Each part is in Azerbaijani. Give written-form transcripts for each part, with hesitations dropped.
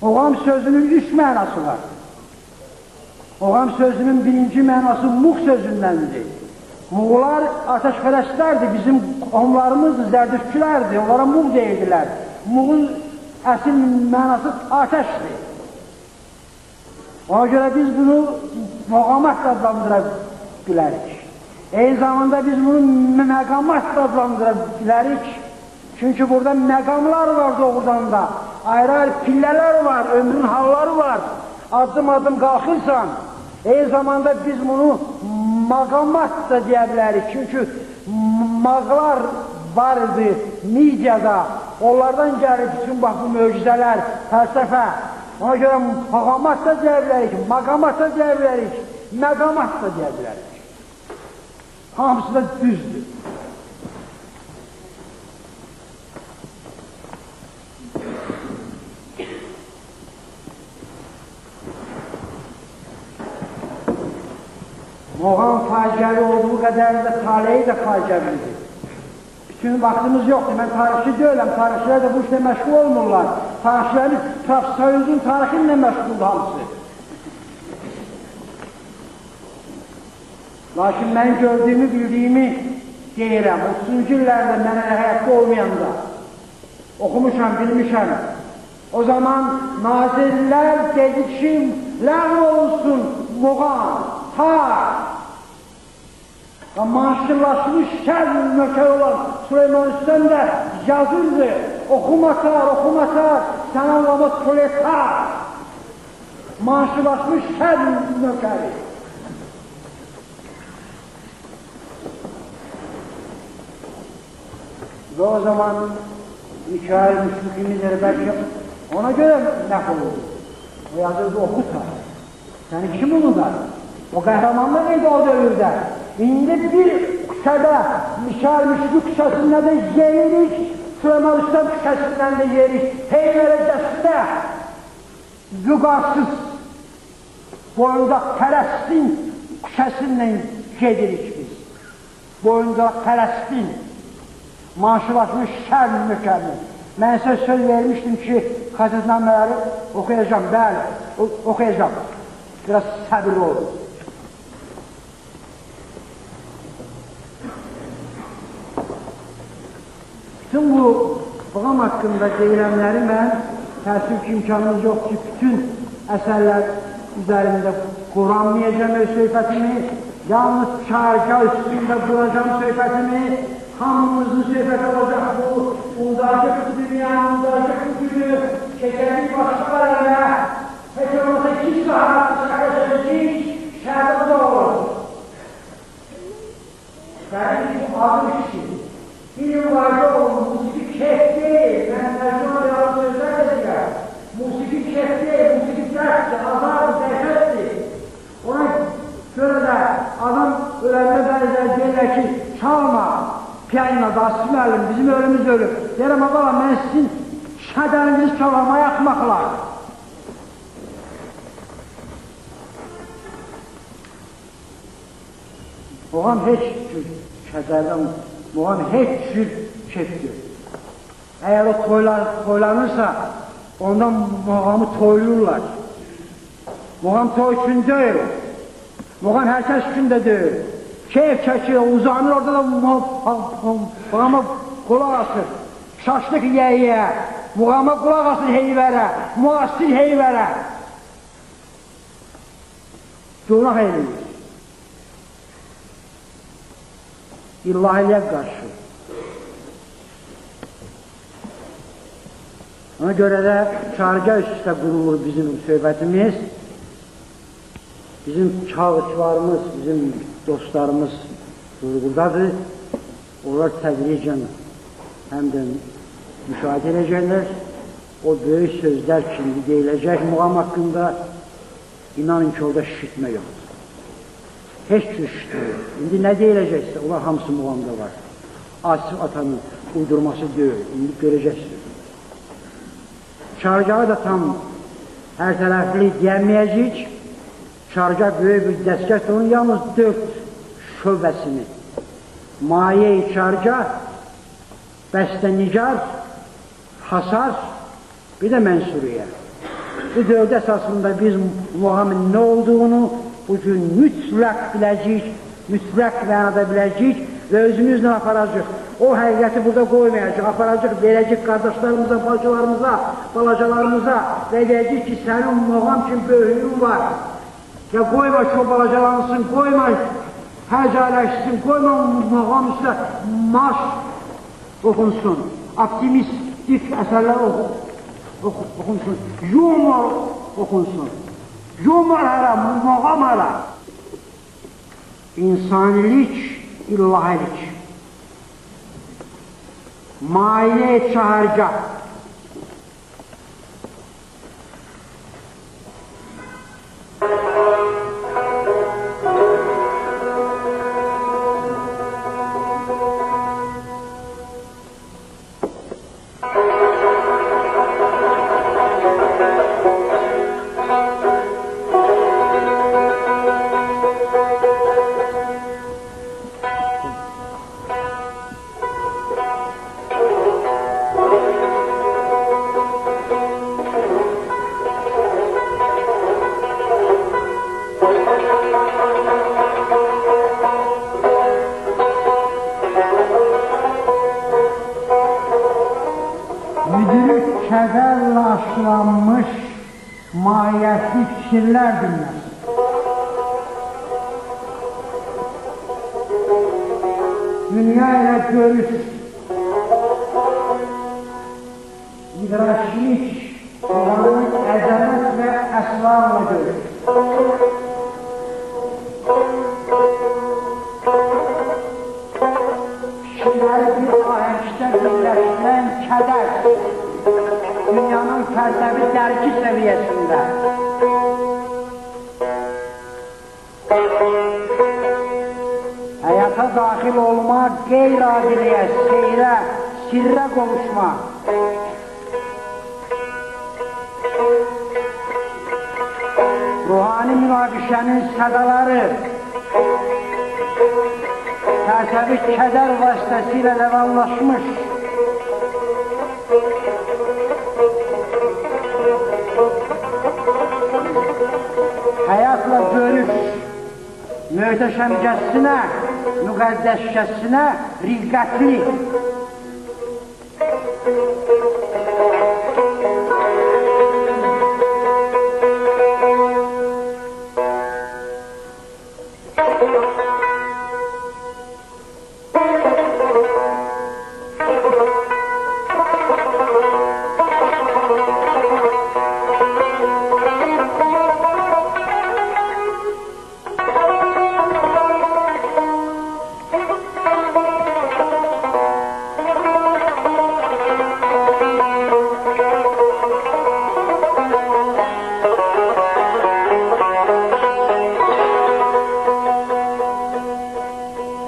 Oğam sözünün üç mənası var. Oğam sözünün birinci mənası Muğ sözündendir. Muğlar ateşpərəstlərdir, bizim onlarımızdır, zərdüştçülərdir, onlara Muğ deyirdiler. Muğun əsl mənası ateşdir. Ona göre biz bunu muğamat adlandıra bilərik. Eyni zamanda biz bunu məqamat adlandıra bilərik. Çünkü burada məqamlar var doğrudan da. Ayrı-ayrı pillələr var, ömrün halları var. Adım adım qalxırsan, eyni zamanda biz bunu maqamat da deyə bilərik. Çünkü mağlar var idi mediada. Onlardan gəlir bütün bax bu möcüzələr, fəlsəfə. Ona görə maqamat da deyə bilərik, maqamat da deyə bilərik, məqamat da deyə bilərik. Hamısı da düzdür. Muğam faciəli olduğu qədər də taleyi də faciəlidir. Bütün vaxtımız yoxdur. Mən tarixçi deyiləm. Tarixçilər də bu işlə məşğul olmurlar. Tarixçiləri Soyuzun tarixi ilə məşğuldur hamısı. Lakin mən gördüyümü, bildiyimi deyirəm. 30-cu illərdə mənə həyatda olmayanda oxumuşam, bilmişəm. O zaman nazirlər dedi ki, ləğv olsun muğam, maaşlılaşmış şer nöker olan Süleyman Üstən də yazırdı. Oxumatar, sən anlamaz proletar. Maaşlılaşmış şer nökeri. Ve o zaman Mikail Müşfikimiz belki ona göre laf olurdu. O yazırdı okutar. Sen kim bunu da? O qəhrəmanlar neydi o dövrdə? İndi bir küçədə, Mikail Müşfik küçəsində də yeyirik, Süleyman Üstən küçəsindən də yeyirik. Heyvərəcəsində vüqarsız, boyunda Fələstin küçəsindən gedirik biz. Boyunda Fələstin, maaşılaşmış şər nökərini. Mən sizə söz vermişdim ki, xəzətnamələri oxuyacağım, bəli, oxuyacağım. Biraz səbirli olun. Bütün bu muğam haqqında deyilənləri mən təəssüf ki, imkanımız yox ki, bütün əsərlər üzərində quranmayacağım öz söhbətimi, yalnız çarqa üstündə duracağım söhbətimi, hamımızın söhbəti olacaq bu, uldacıq bu dünya, uldacıq bu günü, keçəlik başlar ələ, heç olmasa 2 saat şəhərəcək, şəhərdə olur. Bəli, bu adı işdir. Bir mübarək olun, musiki keyf deyil, mən tərcümə yalan sözlər edəcəm. Musiki keyf deyil, musiki dərsdir, azar, dəhşətdir. Ona görə də adam öləndə bəzər deyirlər ki, çalma, piyaninoda, Asif müəllim, bizim ölümüz ölüb. Deyirəm, abala, mən sizin şədərinizi çalmaya axmaqlar. Oğam heç cür kədərdən, muğam heç cür kefdir. Eğer o toylanırsa, ondan muğamı toylurlar. Muğam toy üçün deyil. Muğam herkes üçün de deyil. Keyif çəkir, uzanır orada da muğama qulaq asır. Şaşlıq yeyə, muğama qulaq asır heyvərə, müasir heyvərə. Günah eləyir. İllahiliyə qarşı. Ona görə də çarqa üstə qurulur bizim söhbətimiz. Bizim çağırışlarımız, bizim dostlarımız buradadır. Onlar tədricən həm də müşahidə edəcəklər. O böyük sözlər kimi deyiləcək muğam haqqında. İnanın ki, orada şişitmə yoxdur. Heç cür şişitmə. İndi nə deyiləcəksə, onlar hamısı muğamda var. Asif atanın uydurması deyil, indi görəcəksiniz. Çarqağı da tam hər tərəfli deyəməyəcək. Çarqaq böyük bir dəstgahdır, onun yalnız 4 şöbəsini. Maye-i çarqaq, bəstənigar, hasar, bir də mənsuriyə. Bu dörd əsasında biz muğamın nə olduğunu bugün mütləq biləcəyik, mütləq mənada biləcəyik və özümüzlə aparacaq. O həqiqəti burada qoymayacaq, aparacaq, verəcək qardaşlarımıza, bacılarımıza, balacalarımıza və deyəcək ki, sənin muğam kimi böyüyün var. Ya qoyma ki, o balacalansın, qoyma həcələşsin, qoyma muğam üstə marş oxunsun, optimistik əsərlər oxunsun, yumor oxunsun. Yumor hələ, muğam hələ. İnsanilik, ilahilik. Maile çağıracaq. Kədərlə aşılanmış mahiyyətli fikirlər dünyası. Dünya ilə görüş, idraşlik, olanın əzəmət və əsrarla görüş. Fikirləri bir ahəngdə birləşdirən kədər. Dünyanın fəlsəfi dərki səviyyəsində. Həyata daxil olmaq, qeyri-adiliyə, seyrə, sirrə qovuşmaq. Ruhani münaqişənin sədaları, fəlsəfi kədər vasitəsilə rəvanlaşmış. Həyatla görüş, möhtəşəmcəsinə, müqəddəscəsinə, riqqətli.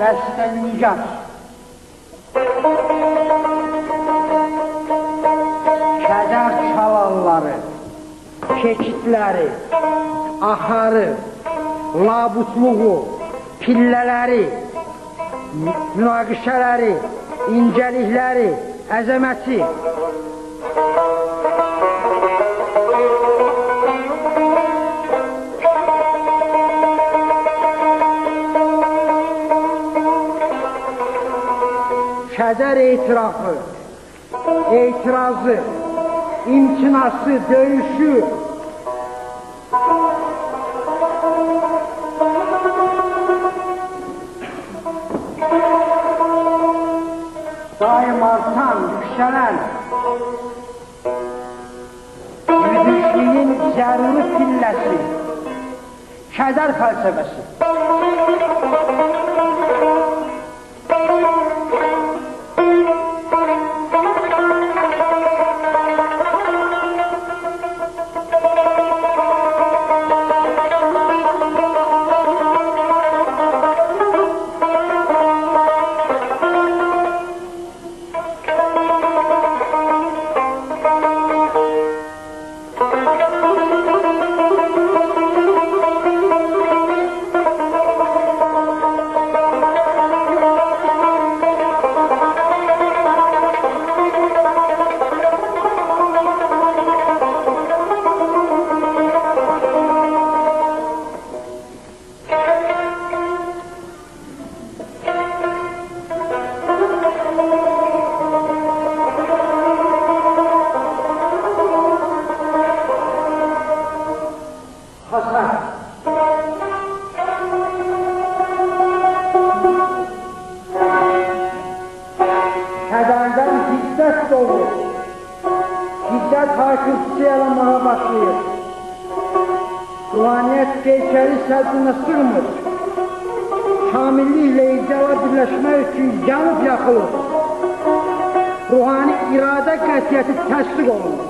Bəstənigar, kədər çalanları, keçidləri, axarı, labutluğu, pillələri, münaqişələri, incəlikləri, əzəməti. Kədər etirafı, etirazı, imtinası, döyüşü, daim artan, yükselen, müdürlüğün zəruri pilləsi, kədər fəlsəfəsi. başlayır. Ruhaniyet Qeyseri səltənə sığmır. Kamilliklə ideala birləşmək üçün yanıb yaxılır. Ruhani iradə qətiyyəti təsdiq olunur.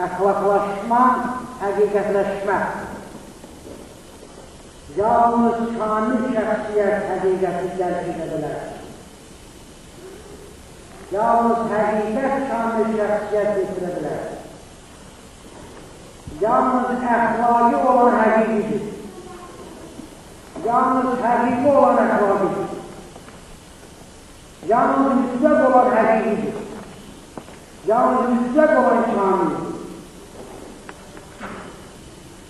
Əxlaqlaşma, həqiqətləşmə. Yalnız kamil şəxsiyyət həqiqəti dərk edə bilər. Yalnız həqiqət kamil şəxsiyyət getirə bilər. Yalnız əxlaqi olan həqiqidir. Yalnız həqiqi olan əxlaqidir. Yalnız mütləq olan həqiqidir. Yalnız mütləq olan kamildir.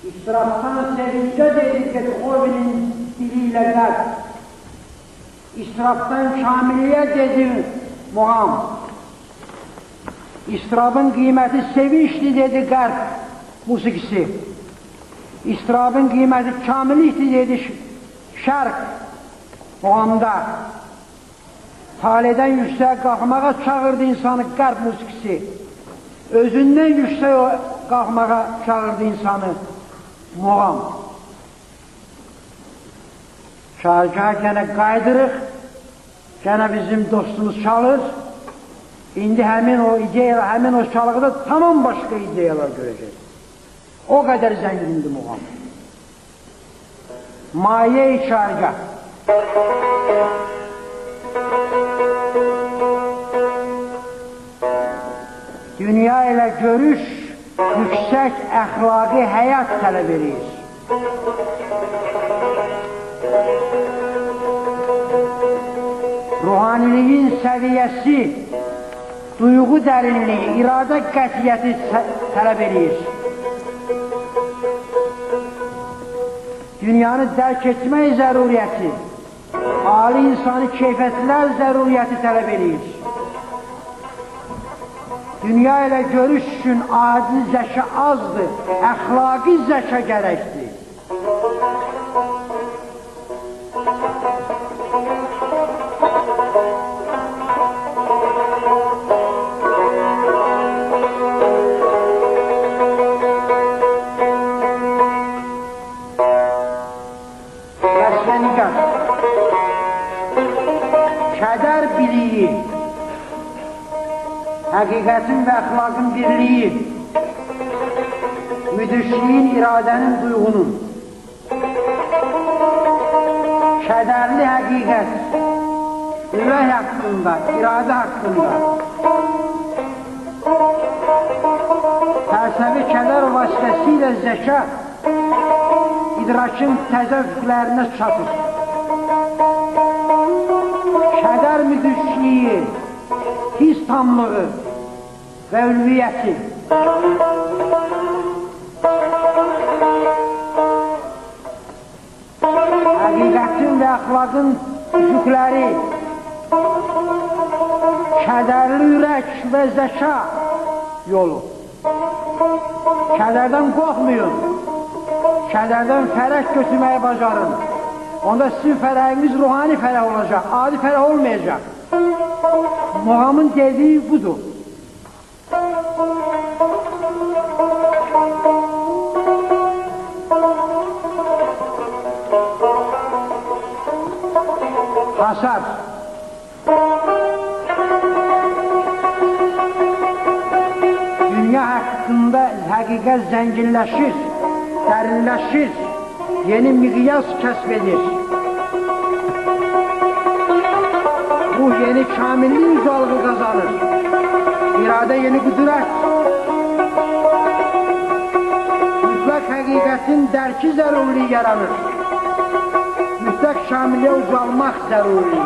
İsraftan sevince dedik ki Kovinin diliyle kalp. İsraftan kamiliye dedi muham. İsrafın kıymeti sevinçli dedi kalp musikisi. İsrafın kıymeti kamillikti dedi şark muhamda. Taleden yüksek kalkmağa çağırdı insanı kalp musikisi. Özünden yüksek kalkmağa çağırdı insanı muğam. Şarkıya gene kaydırıq, gene bizim dostumuz çalır. İndi həmin o ideyalar, həmin o çalıqda tamam başka ideyalar göreceğiz. O kadar zengindi muğam. Maye-i şarkı. Dünya ile görüş, yüksek əxlaqi həyat tələb edir. Ruhaniliğin səviyyəsi, duyğu dərinliği, iradə qətiyyəti tələb edir. Dünyanı dərk etmək zəruriyyəti, âli insani keyfiyyətlər zəruriyyəti tələb edir. Dünya ilə görüş üçün adi zəka azdır, əxlaqi zəka gərəkdir. Qəsvəniqat, kədər biliyi, həqiqətin və əxlaqın birliyi, müdüşliyin, iradənin, duyğunun, kədərli həqiqət, ürək haqqında, iradə haqqında, fəlsəfi kədər vasitəsilə zəka, idrakın təzə üfqlərinə çatır. Kədər müdüşliyi, his tamlığı və ülviyyəti. Həqiqətin və əxlaqın üfüqləri, kədərli ürək və zəka yolu. Kədərdən qorxmayın, kədərdən fərəh götürməyi bacarın. Onda sizin fərəhiniz ruhani fərəh olacaq, adi fərəh olmayacaq. Muhamın dediği budur. Hasar. Dünya hakkında hakikat zenginleşir, derinleşir, yeni miqyas kəsb edir. yeni kamillik ucalığı kazanır. İrade yeni kudret. Mütlak hakikatin derki zaruri yaranır. Mütlak şamiliye ucalmak zaruri.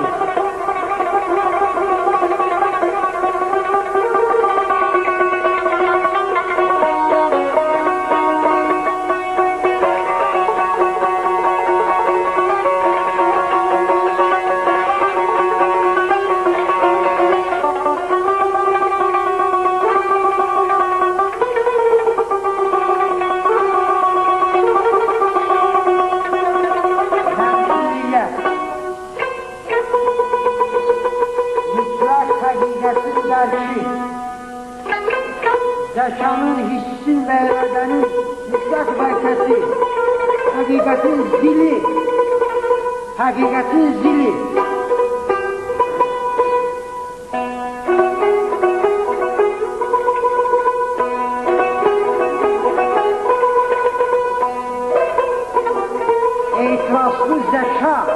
Zekanın, hissin ve iradenin mutlak merkezi, hakikatin zili, hakikatin zili. İtiraslı zeka,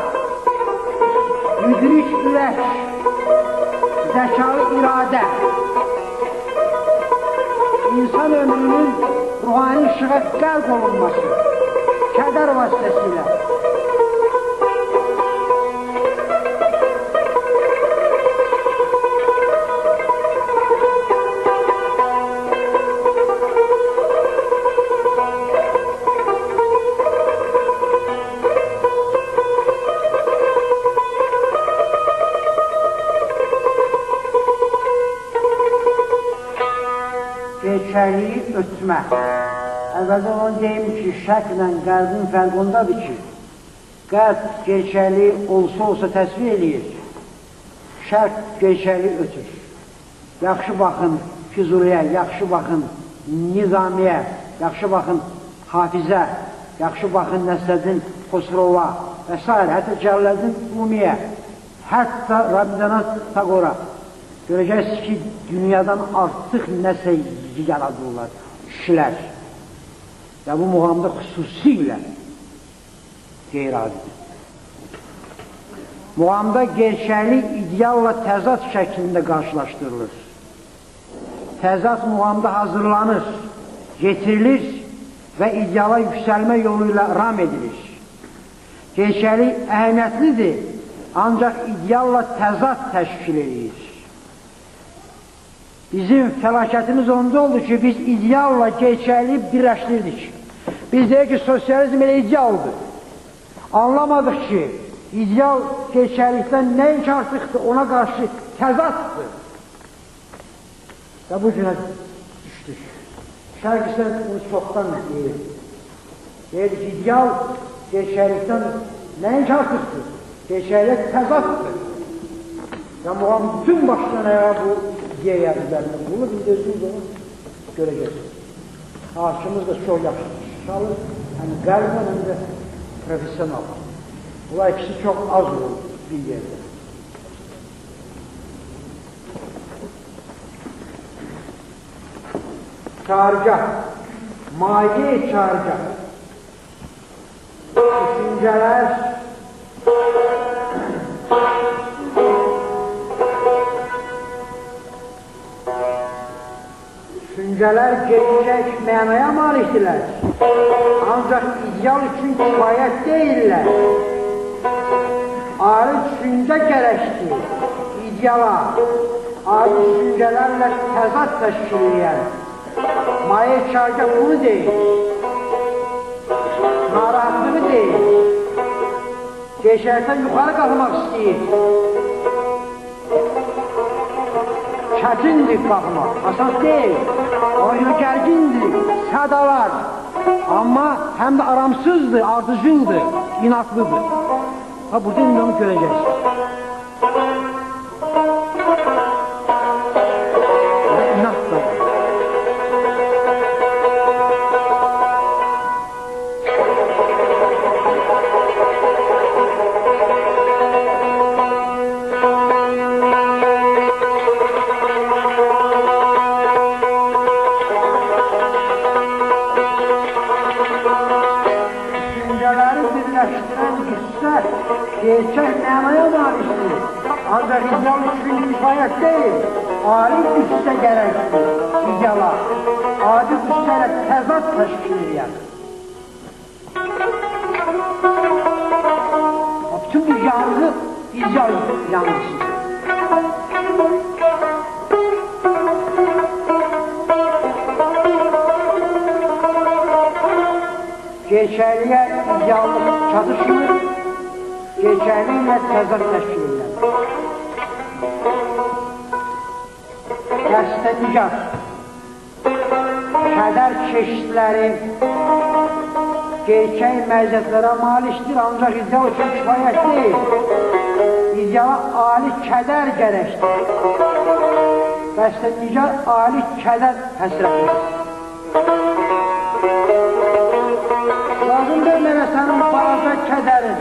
müdrik ürək, zekalı irade. İnsan ömrünün ruhani işığa qəlb olunması, kədər vasitəsilə. Gerçəliyi ötmə. Əvvəldən onu deyim ki, şəklə qəlbin fərq ondadır ki, qəlb gerçəliyi olsa təsvir eləyir, şərq gerçəliyi ötür. Yaxşı baxın Füzuliyə, yaxşı baxın Nizamiyə, yaxşı baxın Hafizə, yaxşı baxın Nəsrəddin Xosrova və s. Hətta Cəlləddin Rumiyə, hətta Rabindranath Tagora. Görəcəksiniz ki, dünyadan artıq nəsə yaradırlar kişilər. Və bu muğamda xüsusilə qeyri-adidir. Muğamda gerçəklik idealla təzad şəklində qarşılaşdırılır. Təzad muğamda hazırlanır, getirilir və ideala yüksəlmə yolu ilə ram edilir. Gerçəklik əhəmiyyətlidir, ancaq idealla təzad təşkil edir. Bizim fəlakətimiz onda oldu ki, biz idealla gerçəkliyi birləşdirdik. Biz deyək ki, sosializm elə idealdır. Anlamadıq ki, ideal gerçəklikdən nəinki artıqdır, ona qarşı təzaddır. Və bu günə düşdük. Şərq isə bunu çoxdan deyir. Deyir ki, ideal gerçəklikdən nəinki artıqdır, gerçəklik təzaddır. Və muğam bütün başdan ayağa bu ideya üzərində bunu bildirsiniz, onu görəcəksiniz. Haşımız da çox yaxşı çalışır, həm qəlbən, həm də profesional. Bunlar ikisi çox az olur bir yerdə. Çağırgah, maye çağırgah, düşüncələr, düşüncələr gerçək mənaya malikdirlər, ancaq ideal üçün kifayət deyirlər. Ayrı düşüncə gərəkdir, ideala, ayrı düşüncələrlə təzad təşkil edən. Maye çağırgah bunu deyir, narahatlığı deyir, gerçəkdən yuxarı qalmaq istəyir. Çətindir qalmaq, asas deyil, oyunu gərgindir, sədalar, amma həm də aramsızdır, ardıcıldır, inatlıdır. Ha, burada indi onu görəcəksiniz. İnat da var. Gerçək mənaya malikdir. Ancaq ideal üçün kifayət deyil, ali üstə gərəkdir ideala. Adi üstələ təzad təşkil edir. Bütün bu yanğı ideal yanğısıdır. Gerçəkliyə ideallıq çatışmır, gerçəkliklə təzad təşkil edir. Qəsdə nicat, kədər çeşitləri gerçək məziyyətlərə malikdir, ancaq ideal üçün kifayət deyil. İdeala ali kədər gərəkdir. Qəsdə nicat ali kədər həsrətidir. Lazım deyil mənə sənin balaca kədərin,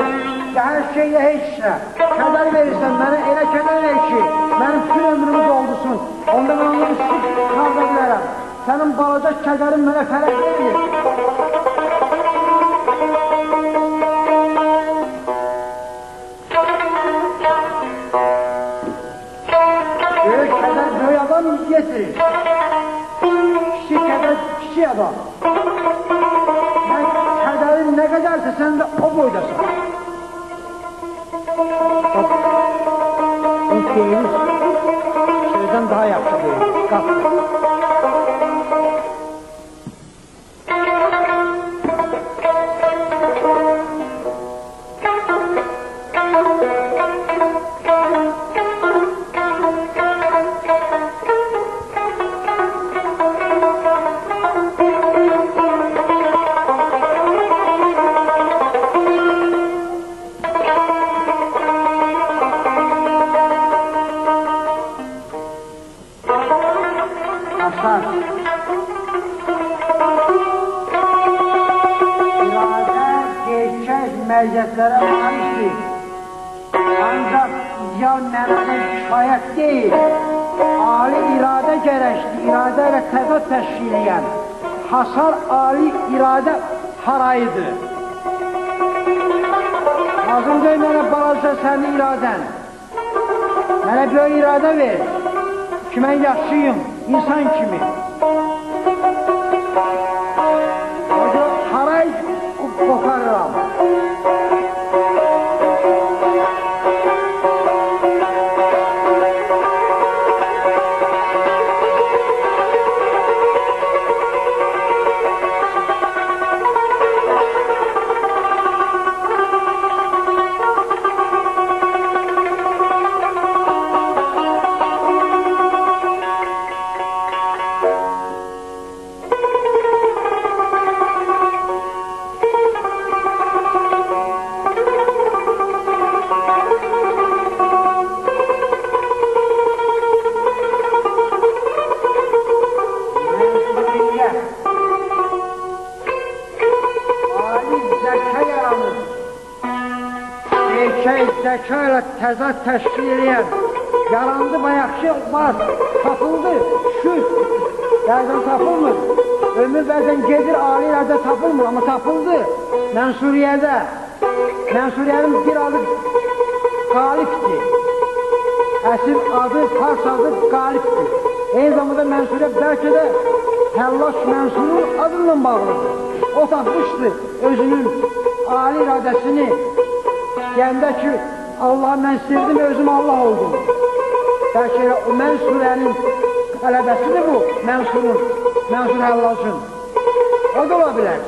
hər şeyə heç nə. Kədər verirsən mənə, elə kədər ver ki, mənim bütün ömrümü doldursun. Onda mən onu sık qalda bilərəm. Sənin balaca kədərin mənə fərq verir. Böyük kədər böyük adam getirir. Kiçik kədər kiçik adam. Ne kadarsa sen de o boydasın. Bu şeyimiz şeyden daha yaptı değil. Kalk. İrade gerçek məziyyətlərə malikdir. Ancaq ideal mənada kifayət deyil. Ali iradə gərəkdir, iradə ilə təzad təşkil edən. Hasar ali iradə harayıdır. Lazım deyil mənə balaca sənin iradən. Mənə böyük iradə ver. Ki mən yaşayım, insan kimi. Orada haray koparıram. Zəka ilə təzad təşkil edən, yarandı bayaqçı var, tapıldı, şüz, bəzən tapılmır. Ömür bəzən gedir, ali iradə tapılmır, amma tapıldı. Mənsuriyədə, Mənsuriyənin bir adı Qalibdir. Əsl adı, fars adı Qalibdir. Eyni zamanda Mənsuriyə bəlkə də Həllaş Mənsurun adından bağlıdır. O tapmışdı özünün ali iradəsini. Gəndə ki, Allah mən sevdim, özüm Allah oldum. Bəlkə o Mənsurənin qələbəsidir bu, Mənsur Həllaşın. O da ola bilər.